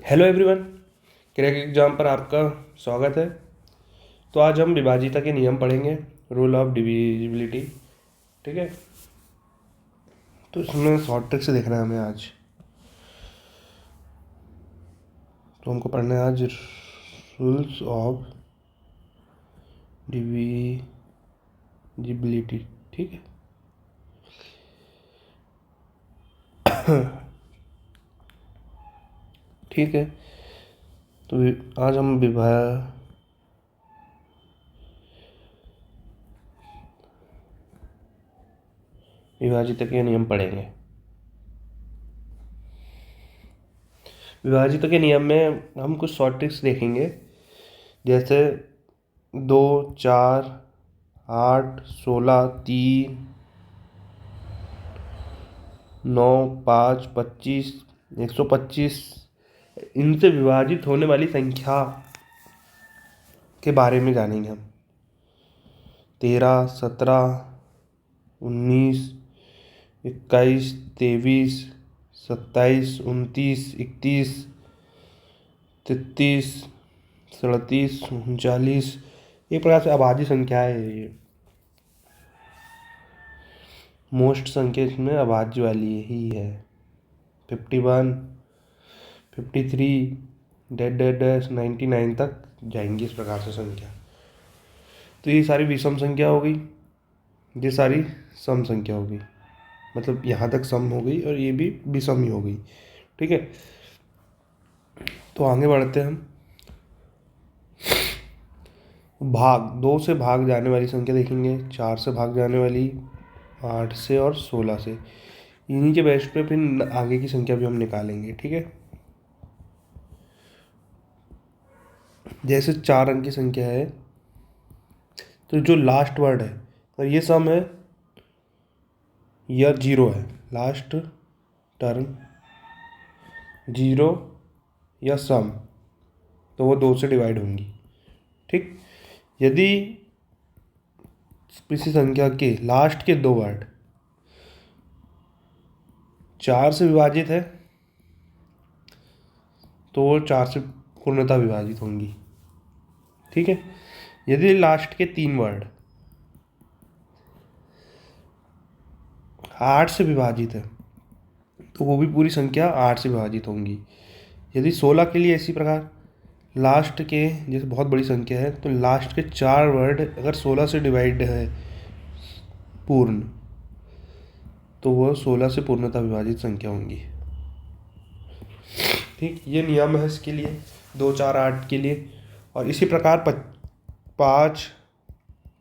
Hello everyone, crack exam पर आपका स्वागत है। तो आज हम विभाजिता के नियम पढ़ेंगे, रूल ऑफ डिविजिबिलिटी। ठीक है, तो इसमें शॉर्ट ट्रिक से देखना है हमें आज। तो हमको पढ़ना है आज रूल्स ऑफ डिविजिबिलिटी। ठीक है, ठीक है। तो आज हम विभाजिता के नियम पढ़ेंगे। विभाजिता के नियम में हम कुछ शॉर्ट ट्रिक्स देखेंगे, जैसे 2, 4, 8, 16, 3, 9, 5, 25, 125। इनसे विभाजित होने वाली संख्या के बारे में जानेंगे हम। 13, 17, 19, 21, 23, 27, 29, 31, 33, 37, 39। एक प्रकार से अभाज्य संख्या है ये। मोस्ट संख्या इसमें अभाज्य वाली ही है। 51, 53, डेड डेड 99 तक जाएंगी इस प्रकार से संख्या। तो ये सारी विषम संख्या हो गई, ये सारी सम संख्या हो गई, मतलब यहाँ तक सम हो गई और ये भी विषम ही हो गई। ठीक है, तो आगे बढ़ते हैं हम। भाग 2 से भाग जाने वाली संख्या देखेंगे, 4 से भाग जाने वाली, 8 से और 16 से। इन्हीं के बेस पे फिर आगे की संख्या भी हम निकालेंगे। ठीक है, जैसे 4 अंक की संख्या है, तो जो लास्ट वर्ड है, और ये सम है या जीरो है, लास्ट टर्म जीरो या सम, तो वो 2 से डिवाइड होंगी। ठीक, यदि किसी संख्या के लास्ट के 2 वर्ड 4 से विभाजित है, तो वो 4 से पूर्णतः विभाजित होंगी। ठीक है, यदि लास्ट के 3 वर्ड 8 से विभाजित है, तो वो भी पूरी संख्या 8 से विभाजित होंगी। यदि 16 के लिए इसी प्रकार लास्ट के, जैसे बहुत बड़ी संख्या है, तो लास्ट के 4 वर्ड अगर 16 से डिवाइड है पूर्ण, तो वह 16 से पूर्णतः विभाजित संख्या होंगी। ठीक, ये नियम है इसके लिए, 2, 4, 8 के लिए। और इसी प्रकार 5,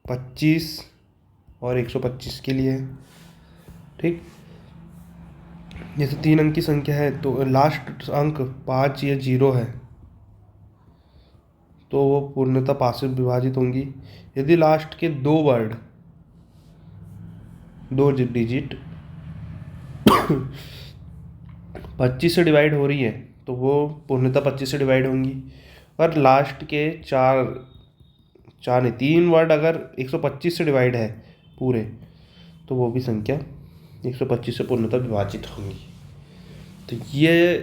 25 और 125 के लिए। ठीक, जैसे 3 अंक की संख्या है, तो लास्ट अंक 5 या 0 है, तो वो पूर्णतः 5 से विभाजित होंगी। यदि लास्ट के 2 वर्ड 2 डिजिट 25 से डिवाइड हो रही है, तो वो पूर्णतः 25 से डिवाइड होंगी। और लास्ट के 3 वर्ड अगर 125 से डिवाइड है पूरे, तो वो भी संख्या 125 से पूर्णतः विभाजित होंगी। तो ये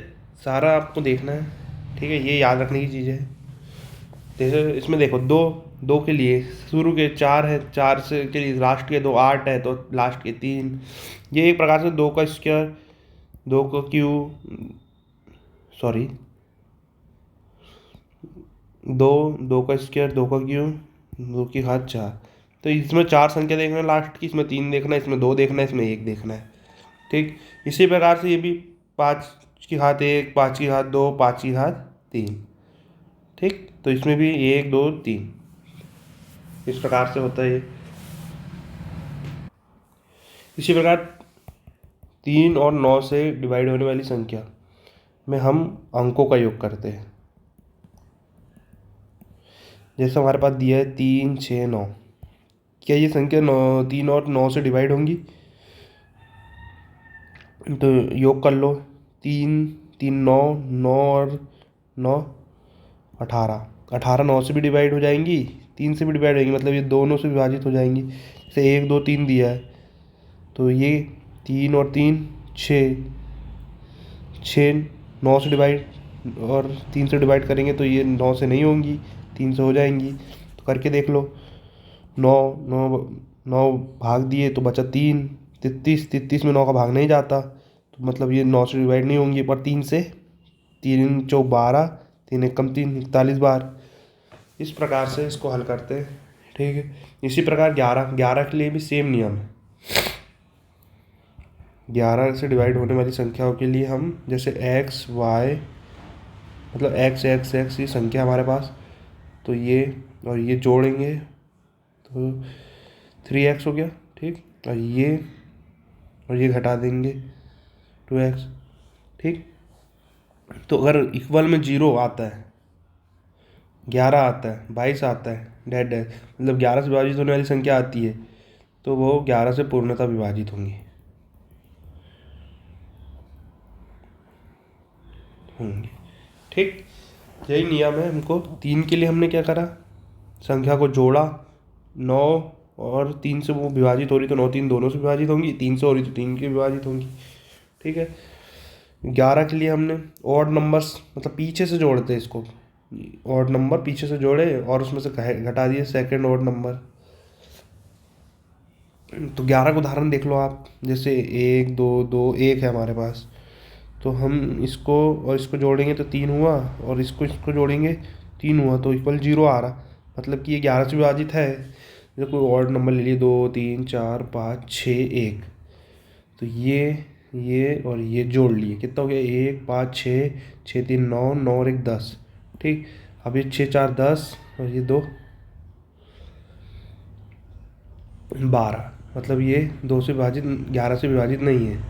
सारा आपको देखना है। ठीक है, ये याद रखने की चीज़ है। जैसे इसमें देखो, 2 के लिए शुरू के 4 है, 4 से के लिए लास्ट के 2 8 है, तो लास्ट के 3। ये एक प्रकार से 2 का स्क्वायर, 2 का क्यूब, सॉरी 2 का स्क्वायर, 2 का क्यूब, 2 की घात 4। तो इसमें 4 संख्या देखना है लास्ट की, इसमें 3 देखना है, इसमें 2 देखना है, इसमें 1 देखना है। ठीक, इसी प्रकार से ये भी 5 की घात 1, 5 की घात 2, 5 की घात 3। ठीक, तो इसमें भी 1, 2, 3 इस प्रकार से होता है ये। इसी प्रकार 3 और 9 से डिवाइड होने वाली संख्या में हम अंकों का योग करते हैं। जैसे हमारे पास दिया है 3, 6, 9। क्या ये संख्या 3 और 9 से डिवाइड होंगी? तो योग कर लो। 3, 3, 9, 9 और 9 18। 18 9 से भी डिवाइड हो जाएंगी, 3 से भी डिवाइड होंगी, मतलब ये दोनों से विभाजित हो जाएंगी। जैसे 1, 2, 3 दिया है, तो ये 3 और 3 6, 6 9 से डिवाइड और 3 से डिवाइड करेंगे तो ये 9 से नहीं होंगी, 3 से हो जाएंगी। तो करके देख लो। 9 9 9 भाग दिए तो बचा 3, 33, 33 में 9 का भाग नहीं जाता, तो मतलब ये 9 से डिवाइड नहीं होंगी, पर 3 से। 3 चौक 12, 3 एक कम 3, 41 बार। इस प्रकार से इसको हल करते हैं, ठीक है। इसी प्रकार 11 के लिए भी सेम नियम है। 11 से डिवाइड होने वाली संख्याओं के लिए हम जैसे एक्स वाई, मतलब एक्स एक्स एक्स ये संख्या हमारे पास, तो ये और ये जोड़ेंगे तो 3x हो गया, ठीक। और ये घटा देंगे 2x, ठीक। तो अगर इक्वल में 0 आता है, 11 आता है, 22 आता है, डैट डैट, मतलब 11 से विभाजित होने वाली संख्या आती है, तो वो 11 से पूर्णतः विभाजित होंगी। ठीक, यही नियम है। हमको 3 के लिए हमने क्या करा, संख्या को जोड़ा, 9 और 3 से वो विभाजित हो रही तो 9 3 दोनों से विभाजित होंगी, 3 से हो रही तो 3 की विभाजित होंगी, ठीक है। 11 के लिए हमने ऑड नंबर्स, मतलब पीछे से जोड़ते हैं इसको, ऑड नंबर पीछे से जोड़े और उसमें से घटा दिए सेकंड ऑड नंबर। तो 11 का उदाहरण देख लो आप, जैसे 1 2 2 1 है हमारे पास, तो हम इसको और इसको जोड़ेंगे तो 3 हुआ, और इसको इसको जोड़ेंगे 3 हुआ, तो इक्वल 0 आ रहा, मतलब कि ये 11 से विभाजित है। जैसे कोई ऑड नंबर ले लिए, 2 3 4 5 6 1, तो ये और ये जोड़ लिए, कितना हो गया, 1 5 6 6 3 9 9 और 1 10, ठीक। अब ये 6 4 10 और ये 2 12, मतलब ये 2 से विभाजित, 11 से विभाजित नहीं है,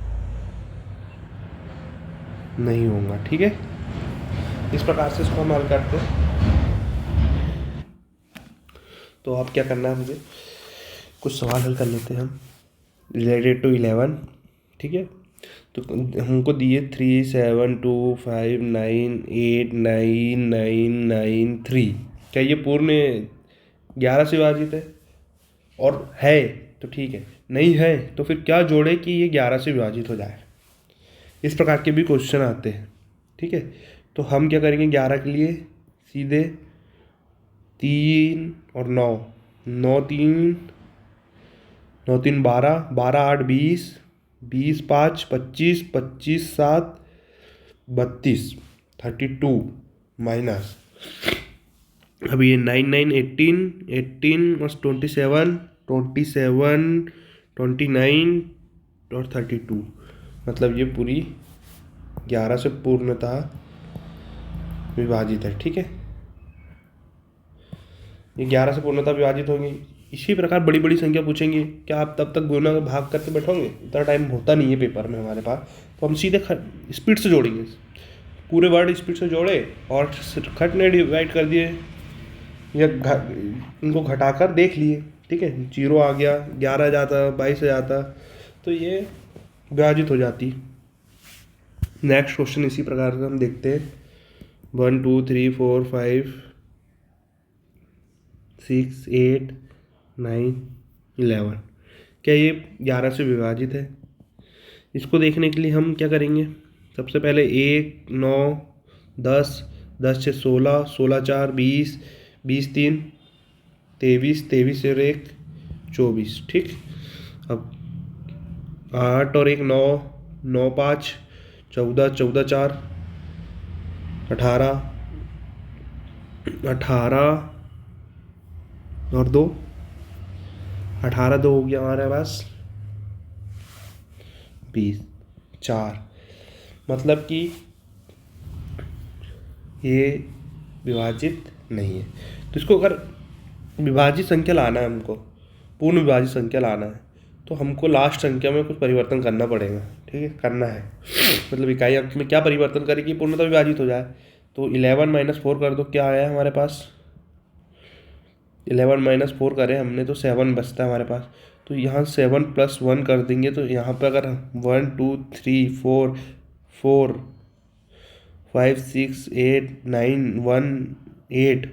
नहीं होगा, ठीक है। इस प्रकार से इसको हम हल करते हैं। तो अब क्या करना है, मुझे कुछ सवाल हल कर लेते हैं हम रिलेटेड टू 11, ठीक है। तो हमको दिए 3 7 2 5 9 8 9 9 9 3, क्या ये पूर्ण 11 से विभाजित है? और है तो ठीक है, नहीं है तो फिर क्या जोड़े कि ये 11 से विभाजित हो जाए। इस प्रकार के भी क्वेश्चन आते हैं, ठीक है। तो हम क्या करेंगे, 11 के लिए सीधे 3 और 9, 9 3 9 3 12, 12 8 20, 20 5 25, 25 7 32, 32 माइनस, अब ये 9 9 18, 18 और 27, 27 29 और 32, मतलब ये पूरी 11 से पूर्णतः विभाजित है, ठीक है। ये 11 से पूर्णतः विभाजित होंगी। इसी प्रकार बड़ी बड़ी संख्या पूछेंगे, क्या आप तब तक गुना भाग करके बैठोगे? इतना टाइम होता नहीं है पेपर में हमारे पास, तो हम सीधे स्पीड से जोड़ेंगे, पूरे वर्ड स्पीड से जोड़े और खट ने डिवाइड कर दिए, या इनको घटाकर देख लिए, ठीक है। 0 आ गया, 11 जाता, 22 जाता, तो ये विभाजित हो जाती। नेक्स्ट क्वेश्चन इसी प्रकार से हम देखते हैं। 1 2 3 4 5 6 8 9 11, क्या ये 11 से विभाजित है? इसको देखने के लिए हम क्या करेंगे, सबसे पहले 1 9 10, 10 6 16, 16 4 20, 20 3 23, 23 और 1 24, ठीक। अब 8 और 1 9, 9 5 14, 14 4 18, 18 और 2, 18 2 हो गया हमारे पास 20 4, मतलब कि ये विभाजित नहीं है। तो इसको अगर विभाजित संख्या लाना है, हमको पूर्ण विभाजित संख्या लाना है, तो हमको लास्ट संख्या में कुछ परिवर्तन करना पड़ेगा, ठीक है, करना है। मतलब इकाई अंक में क्या परिवर्तन करें कि पूर्णतः विभाजित हो जाए। तो 11 - 4 कर दो, क्या आया हमारे पास, 11 - 4 करें हमने तो 7 बचता है हमारे पास। तो यहाँ 7 + 1 कर देंगे, तो यहाँ पर अगर 1 2 3 4 4 5 6 8 9 1 8,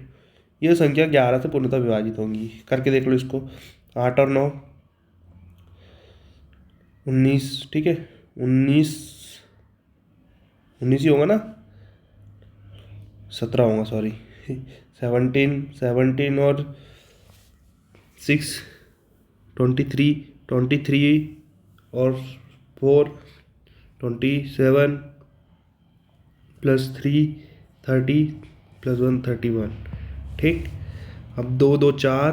ये संख्या 11 से पूर्णतः विभाजित होंगी। करके देख लो इसको, 8 और 9 19, ठीक है, 19 19 ही होगा ना, 17 होगा, सॉरी 17 और 6 23, 23 और 4 27 +3 30 +1 31। ठीक, अब 2 2 4,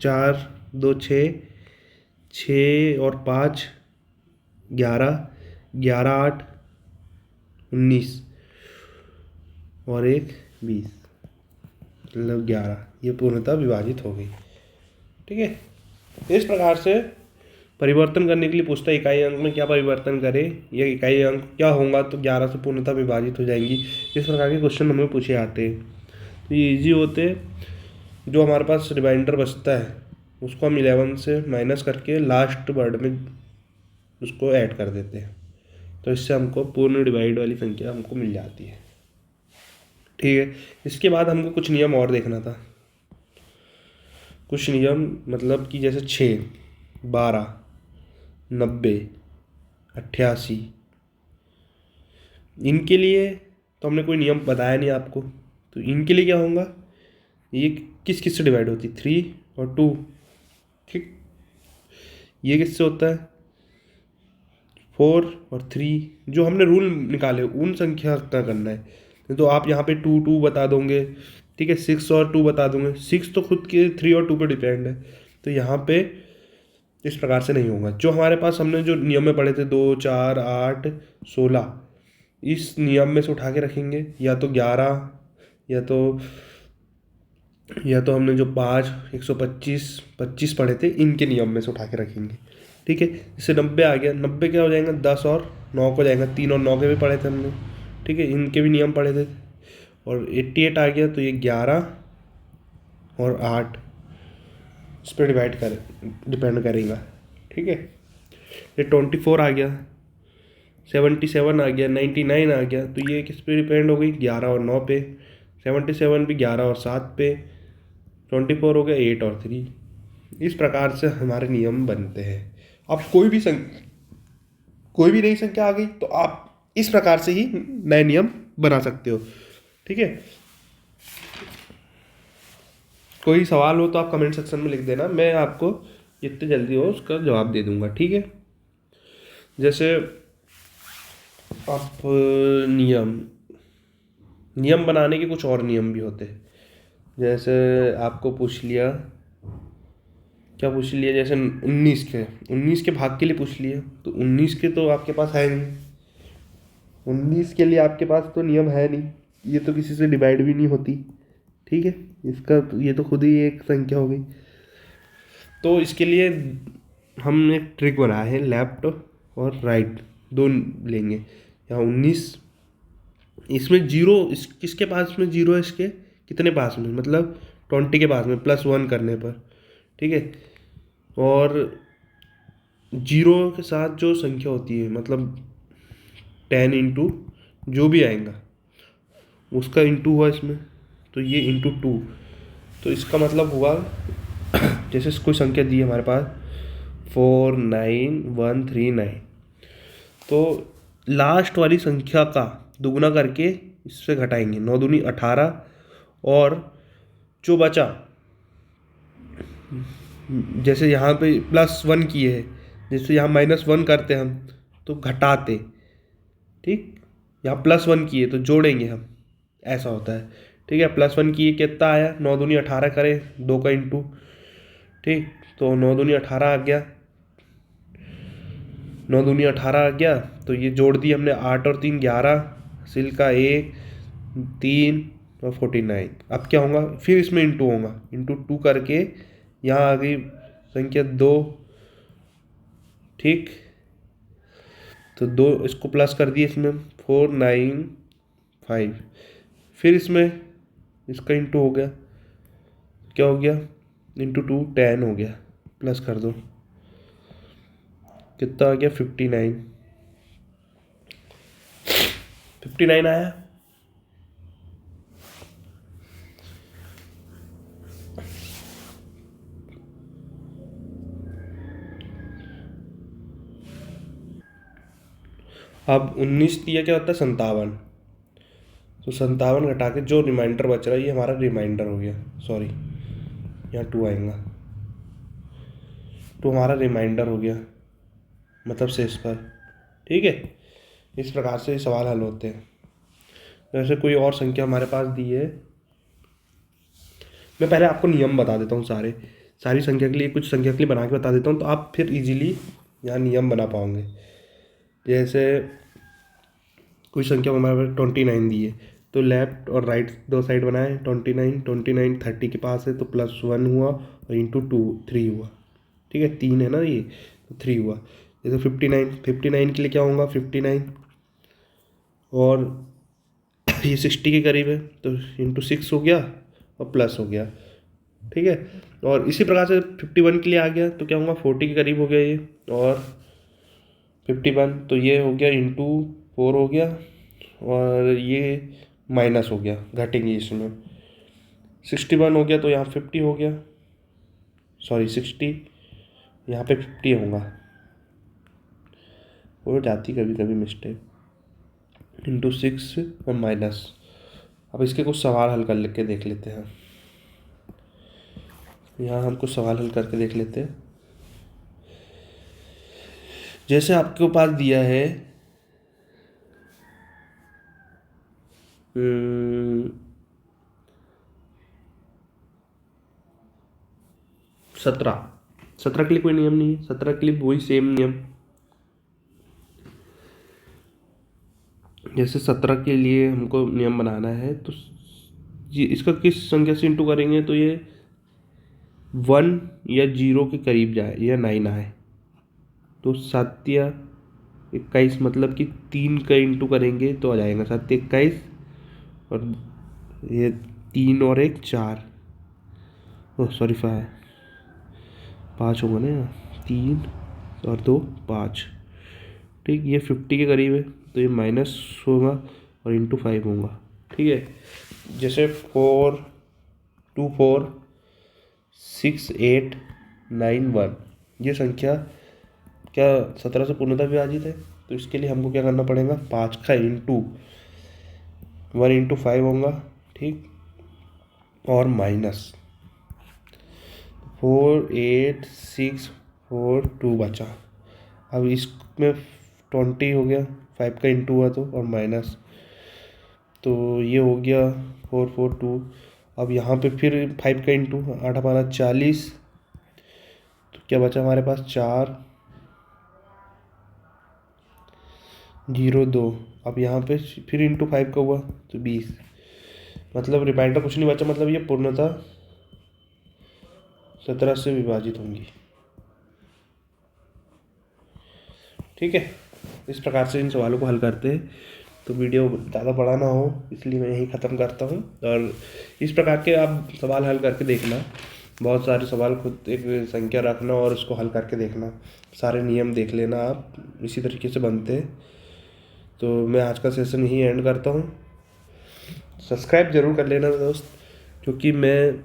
4 2 6, 6 और 5 11, 11 8 19 और 1 20, मतलब 11। ये पूर्णतः विभाजित हो गई। ठीक है, इस प्रकार से परिवर्तन करने के लिए पूछता है इकाई अंक में क्या परिवर्तन करें, या इकाई अंक क्या होगा तो 11 से पूर्णतः विभाजित हो जाएंगी। इस प्रकार के क्वेश्चन हमें पूछे जाते हैं, तो ये ईजी होते हैं। जो हमारे पास रिमाइंडर बचता है उसको हम 11 से माइनस करके लास्ट वर्ड में उसको ऐड कर देते हैं, तो इससे हमको पूर्ण डिवाइड वाली संख्या हमको मिल जाती है। ठीक है, इसके बाद हमको कुछ नियम और देखना था। कुछ नियम मतलब कि जैसे 6 12 90 88, इनके लिए तो हमने कोई नियम बताया नहीं आपको। तो इनके लिए क्या होगा, ये किस किस से डिवाइड होती है, 3 और 2। ठीक, ये किससे होता है, 4 और 3। जो हमने रूल निकाले उन संख्या का करना है। तो आप यहाँ पे 2 2 बता दोगे, ठीक है, 6 और 2 बता दोगे। 6 तो खुद के 3 और 2 पे डिपेंड है, तो यहाँ पे इस प्रकार से नहीं होगा। जो हमारे पास हमने जो नियम में पढ़े थे 2 4 8 16, इस नियम में से उठा के रखेंगे, या तो 11, या तो हमने जो 5 125 25 पढ़े थे इनके नियम में से उठा के रखेंगे। ठीक है, इससे 90 आ गया। 90 क्या हो जाएगा, 10 और 9 को जाएगा। 3 और 9 के भी पढ़े थे हमने, ठीक है, इनके भी नियम पढ़े थे। और 88 आ गया, तो ये 11 और 8 इस पर डिपेंड करेगा। ठीक है, ये 24 आ गया, 77 आ गया, 99 आ गया, तो ये किस पे डिपेंड हो गई, 11 और 9 पे। 77 भी 11 और 7 पे। 24 हो गया 8 और 3। इस प्रकार से हमारे नियम बनते हैं। अब कोई भी नई संख्या आ गई तो आप इस प्रकार से ही नए नियम बना सकते हो। ठीक है, कोई सवाल हो तो आप कमेंट सेक्शन में लिख देना, मैं आपको जितने जल्दी हो उसका जवाब दे दूंगा। ठीक है, जैसे आप नियम बनाने के कुछ और नियम भी होते हैं। जैसे आपको पूछ लिया, क्या पूछ लिया, जैसे 19 के भाग के लिए पूछ लिया, तो 19 के तो आपके पास है नहीं। 19 के लिए आपके पास तो नियम है नहीं, ये तो किसी से डिवाइड भी नहीं होती। ठीक है, इसका ये तो खुद ही एक संख्या हो गई। तो इसके लिए हम एक ट्रिक बनाया है, लेफ्ट और राइट दो लेंगे। यहाँ 19, इसमें जीरो, इस किसके पास में जीरो है, इसके कितने पास में, मतलब 20 के पास में, +1 करने पर। ठीक है, और जीरो के साथ जो संख्या होती है, मतलब 10 इंटू जो भी आएगा उसका इंटू हुआ इसमें, तो ये इंटू 2। तो इसका मतलब हुआ जैसे कोई संख्या दी है हमारे पास 49139, तो लास्ट वाली संख्या का दुगुना करके इससे घटाएंगे। 9 दूनी 18, और जो बचा, जैसे यहाँ पे +1 किए है, जैसे यहाँ -1 करते हम तो घटाते। ठीक, यहाँ +1 किए तो जोड़ेंगे हम, ऐसा होता है। ठीक है, +1 किए कितना आया, 9 दूनी 18 करें, 2 का इंटू। ठीक, तो 9 दूनी 18 आ गया, 9 दूनी 18 आ गया, तो ये जोड़ दिए हमने, 8 और 3 11, हासिल का 1 3 और 49। अब क्या होगा, फिर इसमें इंटू होगा, इंटू 2 करके यहाँ आ गई संख्या 2। ठीक, तो 2 इसको प्लस कर दिए इसमें 495, फिर इसमें इसका इंटू हो गया, क्या हो गया, इंटू 2 10 हो गया, प्लस कर दो, कितना आ गया 59। 59 आया। अब 19 दिया क्या होता है 57, तो 57 घटा के जो रिमाइंडर बच रहा है ये हमारा रिमाइंडर हो गया, सॉरी यहाँ 2 आएगा, तो हमारा रिमाइंडर हो गया, मतलब शेष पर। ठीक है, इस प्रकार से सवाल हल होते हैं। जैसे कोई और संख्या हमारे पास दी है, मैं पहले आपको नियम बता देता हूँ सारी संख्या के लिए, कुछ संख्या के लिए बना के बता देता हूँ, तो आप फिर इजीली यहाँ नियम बना पाओगे। जैसे कोई संख्या हमारे पास 29 दी है, तो लेफ्ट और राइट दो साइड बनाए, 29 30 के पास है तो +1 हुआ और इंटू 2 3 हुआ। ठीक है, 3 है ना ये, तो 3 हुआ। जैसे 59 के लिए क्या होगा, 59 और ये 60 के करीब है तो इंटू 6 हो गया और प्लस हो गया। ठीक है, और इसी प्रकार से 51 के लिए आ गया तो क्या होगा, 40 के करीब हो गया ये, और 51 तो ये हो गया इंटू 4 हो गया, और ये माइनस हो गया, घटेंगे इसमें। 61 हो गया तो यहाँ 50 हो गया, सॉरी 60, यहाँ पे 50 होगा, हो जाती कभी कभी मिस्टेक, इंटू 6 और माइनस। अब इसके कुछ सवाल हल कर के देख लेते हैं। यहाँ हम कुछ सवाल हल करके देख लेते हैं। जैसे आपके पास दिया है 17 के लिए कोई नियम नहीं है, 17 के लिए वही सेम नियम। जैसे 17 के लिए हमको नियम बनाना है, तो ये इसका किस संख्या से इंटू करेंगे तो ये 1 या 0 के करीब जाए या 9 आए, तो 7 या 21, मतलब कि 3 का इंटू करेंगे तो आ जाएगा 7 21, और ये 3 और 1 4, ओह सॉरी 5 होगा ना, 3 और 2 5। ठीक, ये 50 के करीब है तो ये माइनस होगा और इंटू 5 होगा। ठीक है, जैसे 4 2 4 6 8 9 1, ये संख्या क्या 17 से पूर्णतः विभाजित है, तो इसके लिए हमको क्या करना पड़ेगा, 5 का इंटू 1 इंटू 5 होगा। ठीक, और माइनस 4 8 6 4 2 बचा। अब इसमें 20 हो गया, 5 का इंटू हुआ तो, और माइनस, तो ये हो गया 4 4 2। अब यहाँ पे फिर 5 का इंटू, 8 5 40, तो क्या बचा हमारे पास 4 0 2। अब यहाँ पे फिर इंटू 5 का हुआ तो 20, मतलब रिमाइंडर कुछ नहीं बचा, मतलब ये पूर्णतः 17 से विभाजित होंगी। ठीक है, इस प्रकार से इन सवालों को हल करते हैं। तो वीडियो ज़्यादा बड़ा ना हो इसलिए मैं यहीं ख़त्म करता हूँ, और इस प्रकार के आप सवाल हल करके देखना, बहुत सारे सवाल खुद एक संख्या रखना और उसको हल करके देखना, सारे नियम देख लेना आप, इसी तरीके से बनते हैं। तो मैं आज का सेशन यहीं एंड करता हूँ। सब्सक्राइब ज़रूर कर लेना दोस्त, क्योंकि मैं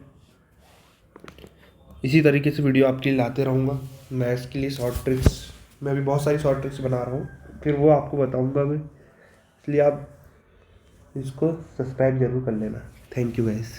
इसी तरीके से वीडियो आपके लिए लाते रहूँगा। मैथ्स के लिए शॉर्ट ट्रिक्स, मैं अभी बहुत सारी शॉर्ट ट्रिक्स बना रहा हूँ, फिर वो आपको बताऊँगा मैं, इसलिए आप इसको सब्सक्राइब ज़रूर कर लेना। Thank you guys.